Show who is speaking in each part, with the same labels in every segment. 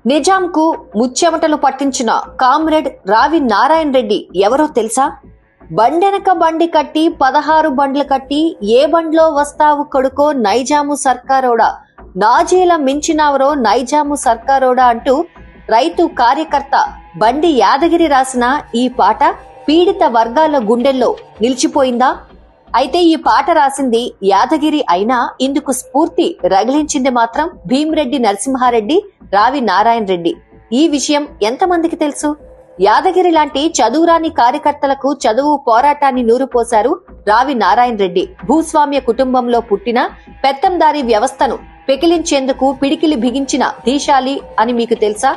Speaker 1: నిజాంకు ముచ్చెమటలు పట్టించిన కామ్రేడ్ రావి నారాయణ రెడ్డి ఎవరో తెలుసా? బండెనక బండి కట్టి 16 బండ్లు కట్టి ఏ బండ్లో వస్తావు కొడుకో నైజాము సర్కారోడా, నాజీల మించినవరో నైజాము సర్కారోడా అంటూ రైతు కార్యకర్త బండి యాదగిరి రాసిన ఈ పాట పీడిత వర్గాల గుండెల్లో నిలిచిపోయిందా? అయితే ఈ పాట రాసింది యాదగిరి అయినా ఇందుకు స్ఫూర్తి రగిలించింది మాత్రం భీమిరెడ్డి నరసింహారెడ్డి, రావి నారాయణ రెడ్డి. ఈ విషయం ఎంతమందికి తెలుసు? యాదగిరి లాంటి చదువురాని కార్యకర్తలకు చదువు పోరాటాన్ని నూరుపోశారు రావి నారాయణ రెడ్డి. భూస్వామ్య కుటుంబంలో పుట్టిన పెత్తందారీ వ్యవస్థను పెకిలించేందుకు పిడికిలి బిగించిన ధీశాలి అని మీకు తెలుసా?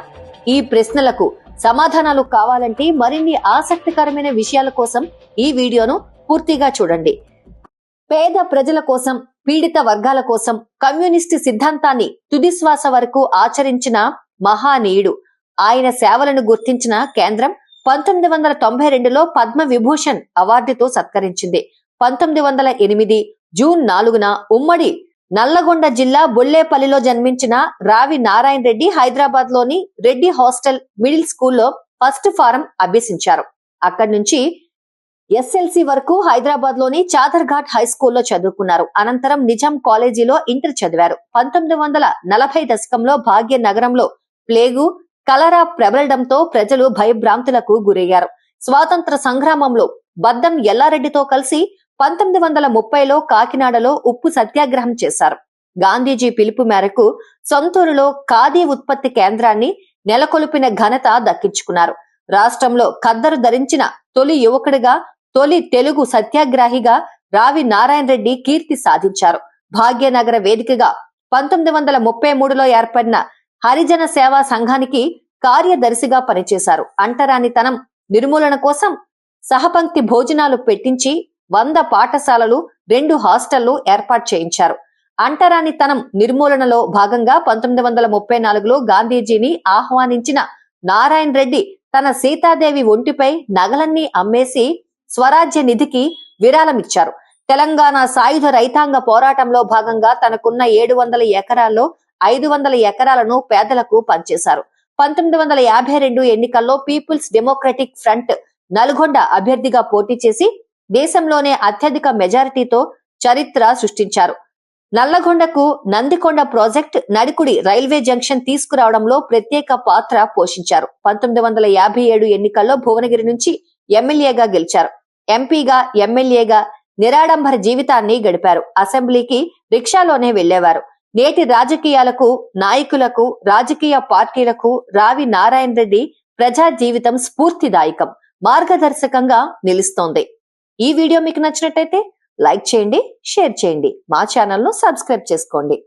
Speaker 1: ఈ ప్రశ్నలకు సమాధానాలు కావాలంటే మరిన్ని ఆసక్తికరమైన విషయాల కోసం ఈ వీడియోను పూర్తిగా చూడండి. పేద ప్రజల కోసం, పీడిత వర్గాల కోసం కమ్యూనిస్టు సిద్ధాంతాన్ని తుదిశ్వాస వరకు ఆచరించిన మహానీయుడు. ఆయన సేవలను గుర్తించిన కేంద్రం 1992లో పద్మ విభూషణ్ అవార్డుతో సత్కరించింది. 1908 జూన్ 4న ఉమ్మడి నల్లగొండ జిల్లా బొల్లేపల్లిలో జన్మించిన రావి నారాయణ రెడ్డి హైదరాబాద్ లోని రెడ్డి హాస్టల్ మిడిల్ స్కూల్లో ఫస్ట్ ఫారం అభ్యసించారు. అక్కడి నుంచి ఎస్ఎల్సి వరకు హైదరాబాద్ లోని చాదర్ఘాట్ హై స్కూల్లో చదువుకున్నారు. అనంతరం నిజాం కాలేజీలో ఇంటర్ చదివారు. 1940 దశకంలో భాగ్యనగరంలో ప్లేగు, కలరా ప్రబలడంతో ప్రజలు భయభ్రాంతులకు గురయ్యారు. స్వాతంత్ర సంగ్రామంలో బద్దం ఎల్లారెడ్డితో కలిసి 1930లో కాకినాడలో ఉప్పు సత్యాగ్రహం చేశారు. గాంధీజీ పిలుపు మేరకు సొంతూరులో ఖాదీ ఉత్పత్తి కేంద్రాన్ని నెలకొల్పిన ఘనత దక్కించుకున్నారు. రాష్ట్రంలో ఖద్దరు ధరించిన తొలి యువకుడిగా, తొలి తెలుగు సత్యాగ్రహిగా రావి నారాయణ రెడ్డి కీర్తి సాధించారు. భాగ్యనగర వేదికగా 1933లో ఏర్పడిన హరిజన సేవా సంఘానికి కార్యదర్శిగా పనిచేశారు. అంటరానితనం నిర్మూలన కోసం సహపంక్తి భోజనాలు పెట్టించి 100 పాఠశాలలు, 2 హాస్టళ్లు ఏర్పాటు చేయించారు. అంటరానితనం నిర్మూలనలో భాగంగా 1934లో గాంధీజీని ఆహ్వానించిన నారాయణ రెడ్డి తన సీతాదేవి ఒంటిపై నగలన్నీ అమ్మేసి స్వరాజ్య నిధికి విరాళమిచ్చారు. తెలంగాణ సాయుధ రైతాంగ పోరాటంలో భాగంగా తనకున్న 700 ఎకరాల్లో 500 ఎకరాలను పేదలకు పంచేశారు. 1952 ఎన్నికల్లో పీపుల్స్ డెమోక్రటిక్ ఫ్రంట్ నల్గొండ అభ్యర్థిగా పోటీ చేసి దేశంలోనే అత్యధిక మెజారిటీతో చరిత్ర సృష్టించారు. నల్లగొండకు Nandikonda project, Nadikudi railway junction తీసుకురావడంలో ప్రత్యేక పాత్ర పోషించారు. 1957 ఎన్నికల్లో భువనగిరి నుంచి ఎమ్మెల్యేగా గెలిచారు. ఎంపీగా, ఎమ్మెల్యేగా నిరాడంబర జీవితాన్ని గడిపారు. అసెంబ్లీకి రిక్షాలోనే వెళ్లేవారు. నేటి రాజకీయాలకు, నాయకులకు, రాజకీయ పార్టీలకు రావి నారాయణ రెడ్డి ప్రజా జీవితం స్ఫూర్తిదాయకం, మార్గదర్శకంగా నిలుస్తోంది. ఈ వీడియో మీకు నచ్చినట్టయితే లైక్ చేయండి, షేర్ చేయండి, మా ఛానల్ ను సబ్స్క్రైబ్ చేసుకోండి.